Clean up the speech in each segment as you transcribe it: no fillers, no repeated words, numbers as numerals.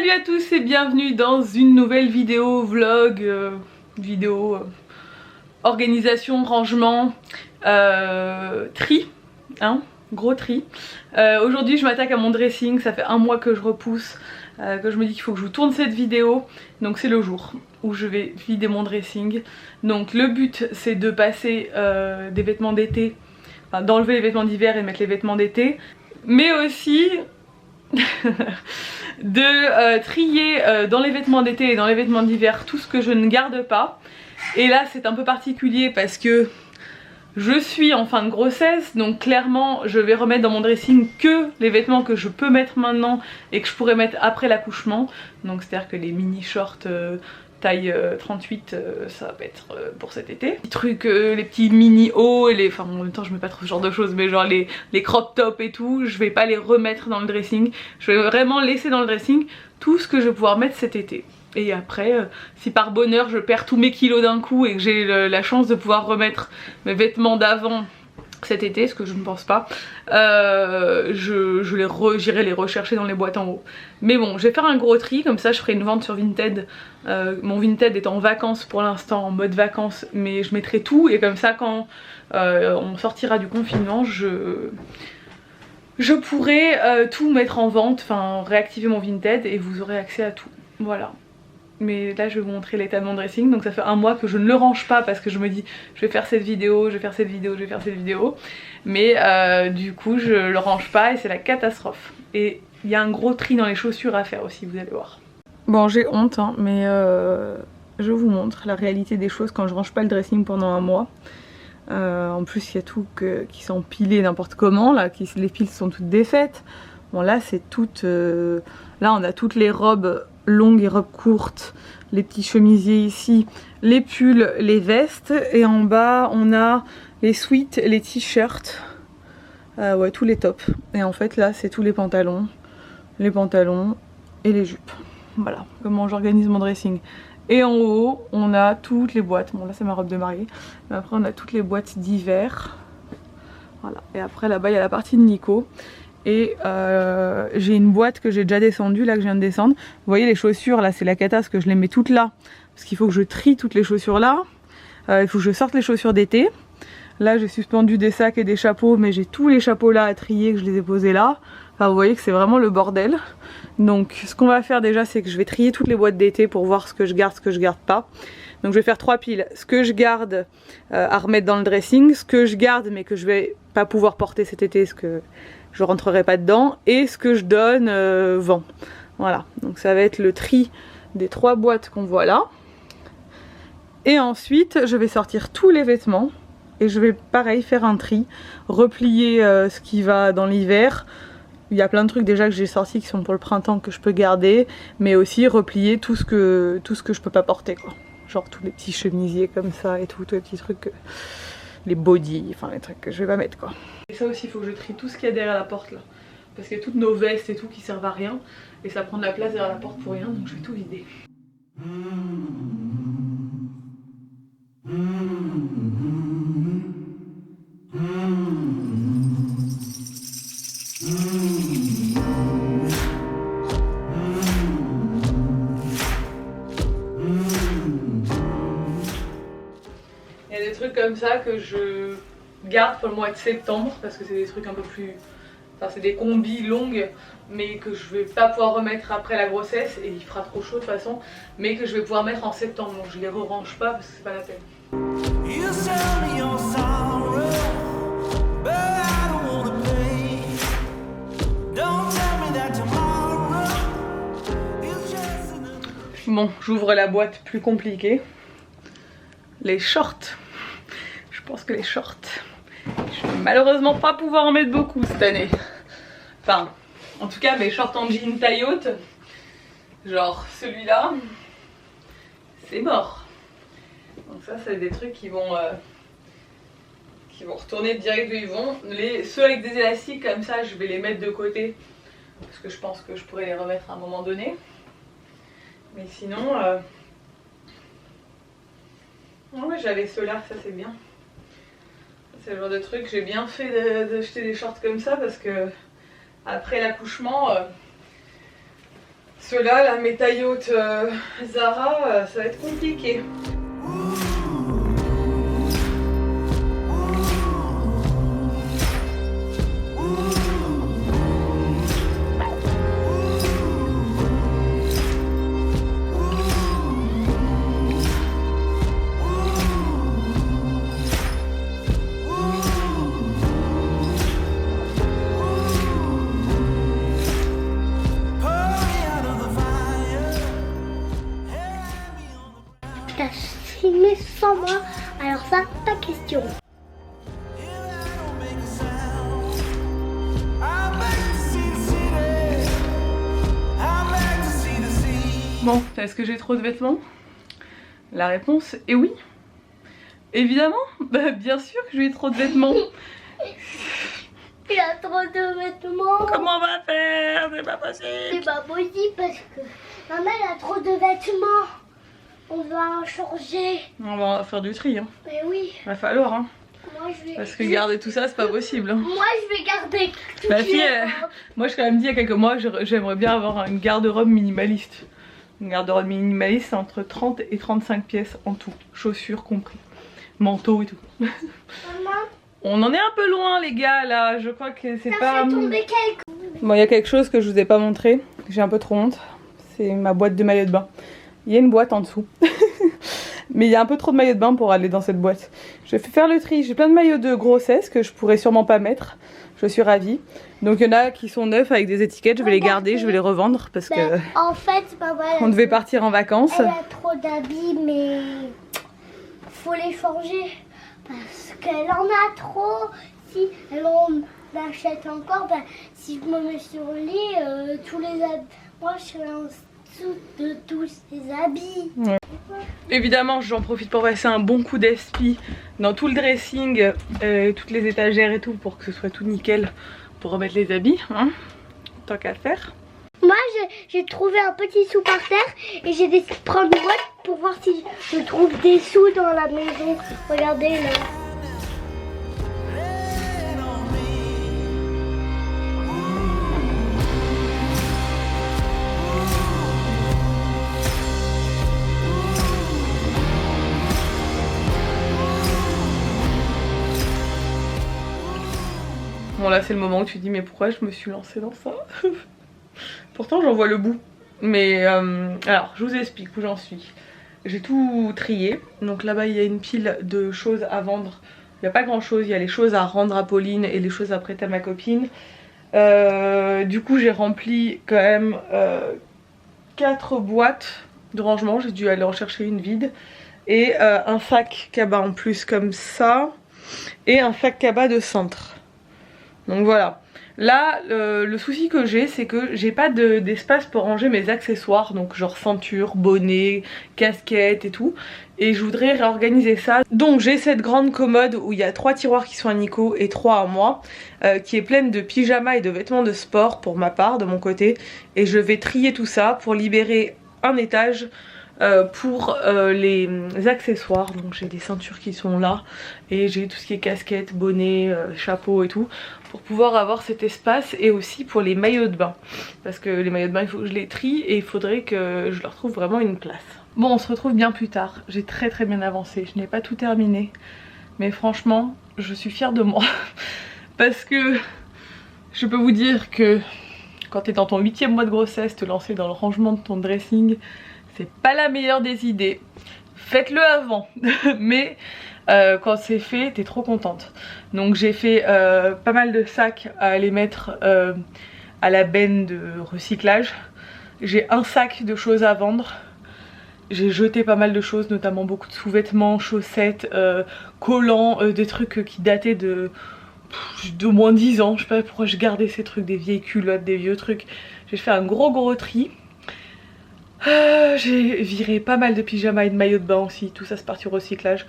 Salut à tous et bienvenue dans une nouvelle vidéo vlog, organisation, rangement, tri, hein, gros tri. Aujourd'hui je m'attaque à mon dressing, ça fait un mois que je repousse, que je me dis qu'il faut que je vous tourne cette vidéo. Donc c'est le jour où je vais vider mon dressing. Donc le but c'est de passer des vêtements d'été, enfin d'enlever les vêtements d'hiver et de mettre les vêtements d'été, mais aussi de trier dans les vêtements d'été et dans les vêtements d'hiver tout ce que je ne garde pas. Et là c'est un peu particulier parce que je suis en fin de grossesse, donc clairement je vais remettre dans mon dressing que les vêtements que je peux mettre maintenant et que je pourrais mettre après l'accouchement. Donc c'est à dire que les mini shorts taille 38 ça va être pour cet été. Les trucs, les petits mini hauts, enfin en même temps je mets pas trop ce genre de choses, mais genre les crop tops et tout, je vais pas les remettre dans le dressing. Je vais vraiment laisser dans le dressing tout ce que je vais pouvoir mettre cet été. Et après, si par bonheur je perds tous mes kilos d'un coup et que j'ai la chance de pouvoir remettre mes vêtements d'avant cet été, ce que je ne pense pas, j'irai les rechercher dans les boîtes en haut. Mais bon, je vais faire un gros tri, comme ça je ferai une vente sur Vinted. Mon Vinted est en vacances pour l'instant, en mode vacances, mais je mettrai tout et comme ça quand on sortira du confinement, je pourrai tout mettre en vente, enfin réactiver mon Vinted et vous aurez accès à tout. Voilà. Mais là je vais vous montrer l'état de mon dressing. Donc ça fait un mois que je ne le range pas parce que je me dis je vais faire cette vidéo, je vais faire cette vidéo, je vais faire cette vidéo. Mais du coup je le range pas et c'est la catastrophe. Et il y a un gros tri dans les chaussures à faire aussi, vous allez voir. Bon j'ai honte hein, mais je vous montre la réalité des choses quand je range pas le dressing pendant un mois. En plus il y a tout qui sont empilés n'importe comment là, les piles sont toutes défaites. Bon là c'est toutes... là on a toutes les robes longues et robes courtes, les petits chemisiers ici, les pulls, les vestes, et en bas on a les sweats, les t-shirts, ouais tous les tops. Et en fait là c'est tous les pantalons et les jupes. Voilà comment j'organise mon dressing. Et en haut on a toutes les boîtes, bon là c'est ma robe de mariée, mais après on a toutes les boîtes d'hiver. Voilà, et après là-bas il y a la partie de Nico. Et j'ai une boîte que j'ai déjà descendue, là que je viens de descendre. Vous voyez les chaussures, là c'est la cata parce que je les mets toutes là. Parce qu'il faut que je trie toutes les chaussures là. Il faut que je sorte les chaussures d'été. Là j'ai suspendu des sacs et des chapeaux, mais j'ai tous les chapeaux là à trier que je les ai posés là. Enfin vous voyez que c'est vraiment le bordel. Donc ce qu'on va faire déjà c'est que je vais trier toutes les boîtes d'été pour voir ce que je garde, ce que je garde pas. Donc je vais faire 3 piles. Ce que je garde à remettre dans le dressing, ce que je garde mais que je vais pas pouvoir porter cet été, ce que je rentrerai pas dedans, et ce que je donne vend. Voilà, donc ça va être le tri des 3 boîtes qu'on voit là. Et ensuite je vais sortir tous les vêtements et je vais pareil faire un tri, replier ce qui va dans l'hiver. Il y a plein de trucs déjà que j'ai sortis qui sont pour le printemps que je peux garder, mais aussi replier tout ce que je peux pas porter quoi. Genre tous les petits chemisiers comme ça et tout, tous les petits trucs, les bodys, enfin les trucs que je vais pas mettre quoi. Et ça aussi il faut que je trie tout ce qu'il y a derrière la porte là. Parce qu'il y a toutes nos vestes et tout qui servent à rien. Et ça prend de la place derrière la porte pour rien, donc je vais tout vider. Il y a des trucs comme ça que je garde pour le mois de septembre parce que c'est des trucs un peu plus... Enfin c'est des combis longues mais que je vais pas pouvoir remettre après la grossesse et il fera trop chaud de toute façon, mais que je vais pouvoir mettre en septembre, donc je les re-range pas parce que c'est pas la peine. Bon, j'ouvre la boîte plus compliquée. Les shorts. Je pense que les shorts, je vais malheureusement pas pouvoir en mettre beaucoup cette année. Enfin, en tout cas mes shorts en jean taille haute, genre celui-là, c'est mort. Donc ça c'est des trucs qui vont retourner direct où ils vont. Ceux avec des élastiques comme ça je vais les mettre de côté parce que je pense que je pourrais les remettre à un moment donné. Mais sinon, ouais, j'avais ceux-là, ça c'est bien. C'est le genre de truc, j'ai bien fait d'acheter des shorts comme ça parce que après l'accouchement, Ceux-là, la mes tailles hautes Zara, ça va être compliqué. T'as filmé sans moi, alors ça, ta question. Bon, est-ce que j'ai trop de vêtements? La réponse est oui. Évidemment, bah, bien sûr que j'ai trop de vêtements. Il a trop de vêtements. Comment on va faire? C'est pas possible. C'est pas possible parce que maman elle a trop de vêtements. On va en changer. On va faire du tri, hein. Mais oui. Va falloir, hein. Moi, je vais... Parce que garder tout ça, c'est pas possible. Hein. Moi, je vais garder tout. Ma fille, moi, je t'ai quand même dit il y a quelques mois, j'aimerais bien avoir une garde-robe minimaliste. Une garde-robe minimaliste, c'est entre 30 et 35 pièces en tout, chaussures compris, manteau et tout. Maman, On en est un peu loin, les gars, là. Je crois que c'est pas. fait tomber quelque... Bon, il y a quelque chose que je vous ai pas montré. J'ai un peu trop honte. C'est ma boîte de maillot de bain. Il y a une boîte en dessous. Mais il y a un peu trop de maillots de bain pour aller dans cette boîte. Je vais faire le tri. J'ai plein de maillots de grossesse que je pourrais sûrement pas mettre. Je suis ravie. Donc il y en a qui sont neufs avec des étiquettes. Je vais les garder, je vais les revendre parce que en fait, maman, on devait partir en vacances. Elle a trop d'habits, mais faut les changer parce qu'elle en a trop. Si elle en achète encore, ben, si je me mets sur le lit, tous les habits, moi je serai en dessous de tous ces habits. Ouais. Évidemment, j'en profite pour passer un bon coup d'espi dans tout le dressing, toutes les étagères et tout, pour que ce soit tout nickel pour remettre les habits, hein, tant qu'à faire. Moi, j'ai trouvé un petit sou par terre et j'ai décidé de prendre une boîte pour voir si je trouve des sous dans la maison. Regardez là. Bon là c'est le moment où tu te dis mais pourquoi je me suis lancée dans ça. Pourtant j'en vois le bout. Mais alors je vous explique où j'en suis. J'ai tout trié. Donc là-bas il y a une pile de choses à vendre. Il n'y a pas grand chose, il y a les choses à rendre à Pauline et les choses à prêter à ma copine. Du coup j'ai rempli quand même 4 boîtes de rangement. J'ai dû aller en chercher une vide. Et un sac cabas en plus comme ça. Et un sac cabas de cintre. Donc voilà, là le souci que j'ai c'est que j'ai pas d'espace pour ranger mes accessoires, donc genre ceinture, bonnet, casquette et tout. Et je voudrais réorganiser ça. Donc j'ai cette grande commode où il y a 3 tiroirs qui sont à Nico et 3 à moi, qui est pleine de pyjamas et de vêtements de sport pour ma part, de mon côté. Et je vais trier tout ça pour libérer un étage pour les accessoires. Donc j'ai des ceintures qui sont là et j'ai tout ce qui est casquette, bonnet, chapeau et tout, pour pouvoir avoir cet espace. Et aussi pour les maillots de bain, parce que les maillots de bain il faut que je les trie et il faudrait que je leur trouve vraiment une place. Bon, on se retrouve bien plus tard. J'ai très bien avancé, je n'ai pas tout terminé, mais franchement je suis fière de moi parce que je peux vous dire que quand tu es dans ton 8e mois de grossesse, te lancer dans le rangement de ton dressing, c'est pas la meilleure des idées. Faites-le avant. Mais quand c'est fait, t'es trop contente. Donc j'ai fait pas mal de sacs à aller mettre à la benne de recyclage. J'ai un sac de choses à vendre. J'ai jeté pas mal de choses, notamment beaucoup de sous-vêtements, chaussettes, collants, des trucs qui dataient de moins 10 ans. Je sais pas pourquoi je gardais ces trucs, des vieilles culottes, des vieux trucs. J'ai fait un gros tri. J'ai viré pas mal de pyjamas et de maillots de bain aussi, tout ça c'est parti au recyclage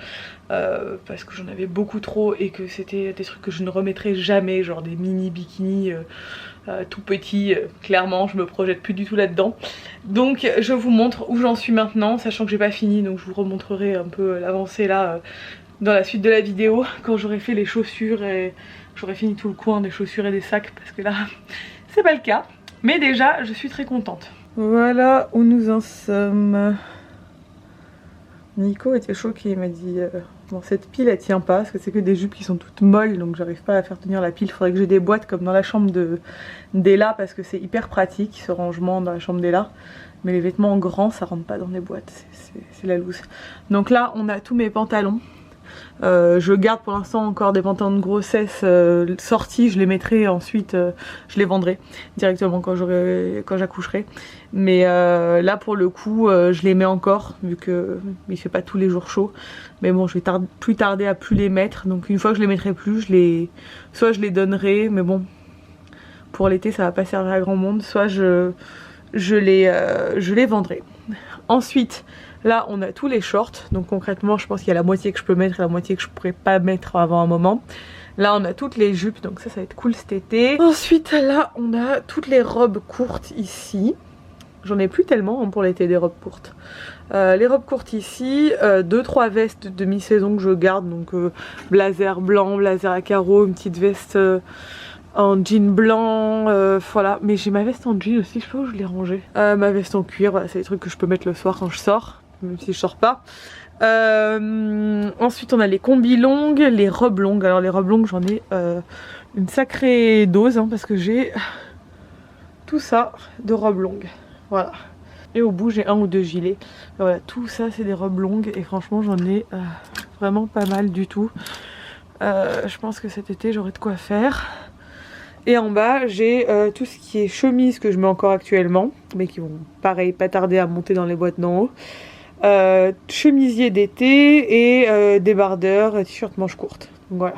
parce que j'en avais beaucoup trop et que c'était des trucs que je ne remettrai jamais, genre des mini bikinis tout petits, clairement je me projette plus du tout là-dedans. Donc je vous montre où j'en suis maintenant, sachant que j'ai pas fini, donc je vous remontrerai un peu l'avancée là dans la suite de la vidéo, quand j'aurai fait les chaussures et j'aurai fini tout le coin des chaussures et des sacs, parce que là c'est pas le cas. Mais déjà je suis très contente. Voilà où nous en sommes. Nico était choqué, il m'a dit bon, cette pile elle tient pas parce que c'est que des jupes qui sont toutes molles, donc j'arrive pas à faire tenir la pile. Faudrait que j'ai des boîtes comme dans la chambre d'Ella parce que c'est hyper pratique ce rangement dans la chambre d'Ella. Mais les vêtements en grand ça rentre pas dans les boîtes, c'est la loose. Donc là on a tous mes pantalons. Je garde pour l'instant encore des pantalons de grossesse sortis, je les mettrai ensuite, je les vendrai directement quand j'accoucherai. Mais là pour le coup je les mets encore vu que il fait pas tous les jours chaud. Mais bon, je vais plus tarder à plus les mettre, donc une fois que je les mettrai plus, soit je les donnerai, mais bon pour l'été ça va pas servir à grand monde, soit je les vendrai. Ensuite là on a tous les shorts, donc concrètement je pense qu'il y a la moitié que je peux mettre et la moitié que je pourrais pas mettre avant un moment. Là on a toutes les jupes, donc ça va être cool cet été. Ensuite là on a toutes les robes courtes ici. J'en ai plus tellement pour l'été des robes courtes. Les robes courtes ici, 2-3 vestes de mi-saison que je garde, donc blazer blanc, blazer à carreaux, une petite veste en jean blanc, voilà. Mais j'ai ma veste en jean aussi, je sais pas où je l'ai rangée. Ma veste en cuir, voilà, c'est des trucs que je peux mettre le soir quand je sors, même si je sors pas. Ensuite on a les combis longues, les robes longues. Alors les robes longues j'en ai une sacrée dose hein, parce que j'ai tout ça de robes longues, voilà. Et au bout j'ai 1 ou 2 gilets. Voilà, tout ça c'est des robes longues et franchement j'en ai vraiment pas mal du tout. Je pense que cet été j'aurai de quoi faire. Et en bas j'ai tout ce qui est chemise que je mets encore actuellement, mais qui vont pareil pas tarder à monter dans les boîtes d'en haut. Chemisier d'été et débardeur, t-shirt manches courtes. Donc voilà,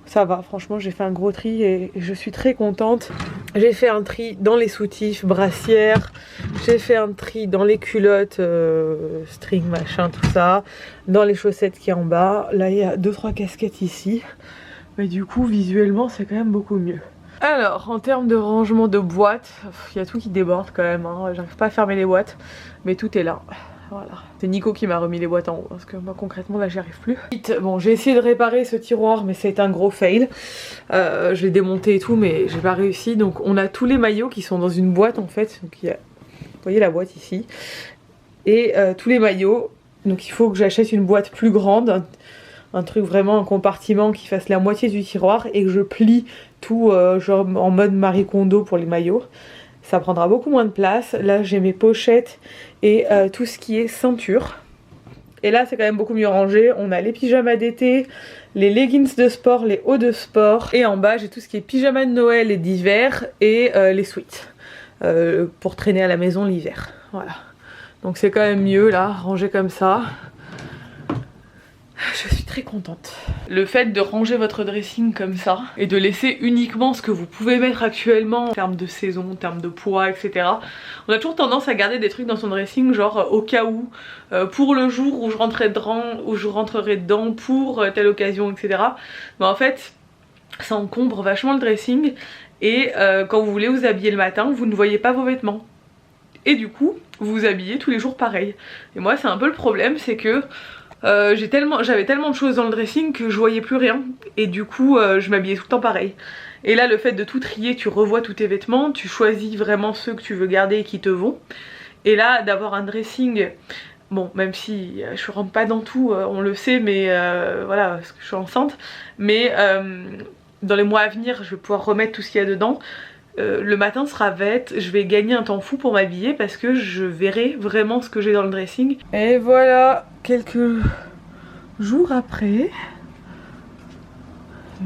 ça va, franchement j'ai fait un gros tri et je suis très contente. J'ai fait un tri dans les soutifs, brassières, j'ai fait un tri dans les culottes, string machin tout ça, dans les chaussettes qui est en bas. Là il y a 2-3 casquettes ici, mais du coup visuellement c'est quand même beaucoup mieux. Alors en termes de rangement de boîtes, il y a tout qui déborde quand même, hein. J'arrive pas à fermer les boîtes, mais tout est là. Voilà. C'est Nico qui m'a remis les boîtes en haut parce que moi concrètement là j'y arrive plus. Bon, j'ai essayé de réparer ce tiroir mais c'est un gros fail. Je l'ai démonté et tout mais j'ai pas réussi. Donc on a tous les maillots qui sont dans une boîte en fait. Donc il y a, vous voyez la boîte ici. Et tous les maillots. Donc il faut que j'achète une boîte plus grande. Un truc vraiment, un compartiment qui fasse la moitié du tiroir et que je plie tout genre en mode Marie Kondo pour les maillots. Ça prendra beaucoup moins de place. Là j'ai mes pochettes et tout ce qui est ceinture. Et là c'est quand même beaucoup mieux rangé. On a les pyjamas d'été, les leggings de sport, les hauts de sport. Et en bas j'ai tout ce qui est pyjama de Noël et d'hiver et les sweats. Pour traîner à la maison l'hiver. Voilà. Donc c'est quand même mieux là, rangé comme ça. Je suis très contente. Le fait de ranger votre dressing comme ça et de laisser uniquement ce que vous pouvez mettre actuellement en termes de saison, en termes de poids, etc. On a toujours tendance à garder des trucs dans son dressing genre au cas où, pour le jour où je rentrerai dedans pour telle occasion, etc. Mais en fait, ça encombre vachement le dressing et quand vous voulez vous habiller le matin, vous ne voyez pas vos vêtements. Et du coup, vous vous habillez tous les jours pareil. Et moi c'est un peu le problème, c'est que j'avais tellement de choses dans le dressing que je voyais plus rien et du coup je m'habillais tout le temps pareil. Et là le fait de tout trier, tu revois tous tes vêtements, tu choisis vraiment ceux que tu veux garder et qui te vont. Et là d'avoir un dressing, bon même si je rentre pas dans tout, on le sait, mais voilà parce que je suis enceinte, mais dans les mois à venir je vais pouvoir remettre tout ce qu'il y a dedans. Le matin sera vête, je vais gagner un temps fou pour m'habiller parce que je verrai vraiment ce que j'ai dans le dressing. Et voilà, quelques jours après,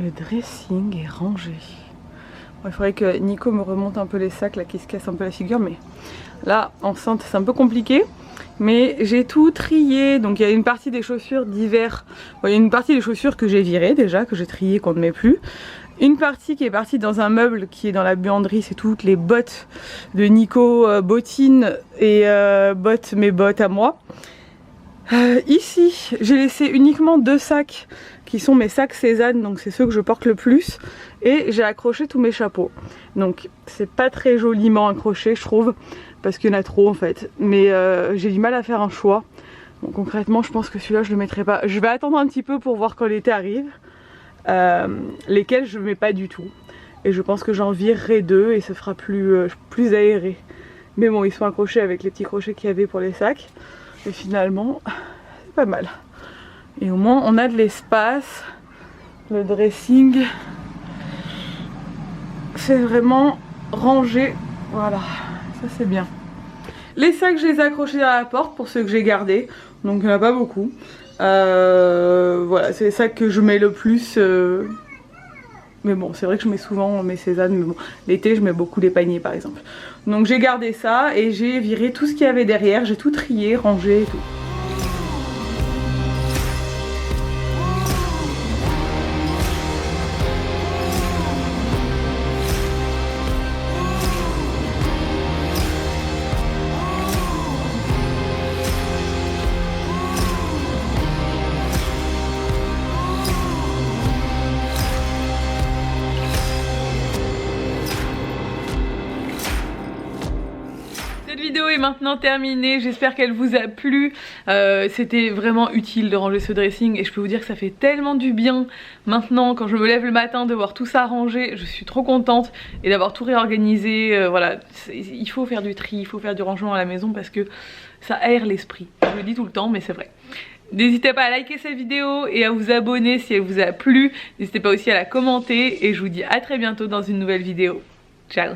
le dressing est rangé. Bon, il faudrait que Nico me remonte un peu les sacs là qui se cassent un peu la figure, mais là enceinte c'est un peu compliqué. Mais j'ai tout trié, donc il y a une partie des chaussures d'hiver, bon, il y a une partie des chaussures que j'ai virées déjà, que j'ai triées, qu'on ne met plus. Une partie qui est partie dans un meuble qui est dans la buanderie, c'est toutes les bottes de Nico, bottines et mes bottes à moi. Ici, j'ai laissé uniquement 2 sacs qui sont mes sacs Cézanne, donc c'est ceux que je porte le plus. Et j'ai accroché tous mes chapeaux. Donc c'est pas très joliment accroché je trouve, parce qu'il y en a trop en fait. Mais j'ai du mal à faire un choix. Donc concrètement je pense que celui-là je le mettrai pas. Je vais attendre un petit peu pour voir quand l'été arrive. Lesquels je ne mets pas du tout. Et je pense que j'en virerai 2 et ça fera plus aéré. Mais bon, ils sont accrochés avec les petits crochets qu'il y avait pour les sacs. Et finalement, c'est pas mal. Et au moins, on a de l'espace. Le dressing, c'est vraiment rangé. Voilà, ça c'est bien. Les sacs, je les ai accrochés à la porte pour ceux que j'ai gardés. Donc il n'y en a pas beaucoup. Voilà, c'est les sacs que je mets le plus. Mais bon, c'est vrai que je mets souvent mes sésanes. Mais bon, l'été, je mets beaucoup les paniers par exemple. Donc j'ai gardé ça et j'ai viré tout ce qu'il y avait derrière. J'ai tout trié, rangé et tout. Cette vidéo est maintenant terminée, j'espère qu'elle vous a plu. C'était vraiment utile de ranger ce dressing et je peux vous dire que ça fait tellement du bien maintenant quand je me lève le matin de voir tout ça rangé. Je suis trop contente et d'avoir tout réorganisé. Voilà, il faut faire du tri, il faut faire du rangement à la maison parce que ça aère l'esprit. Je le dis tout le temps mais c'est vrai. N'hésitez pas à liker cette vidéo et à vous abonner si elle vous a plu. N'hésitez pas aussi à la commenter et je vous dis à très bientôt dans une nouvelle vidéo. Ciao!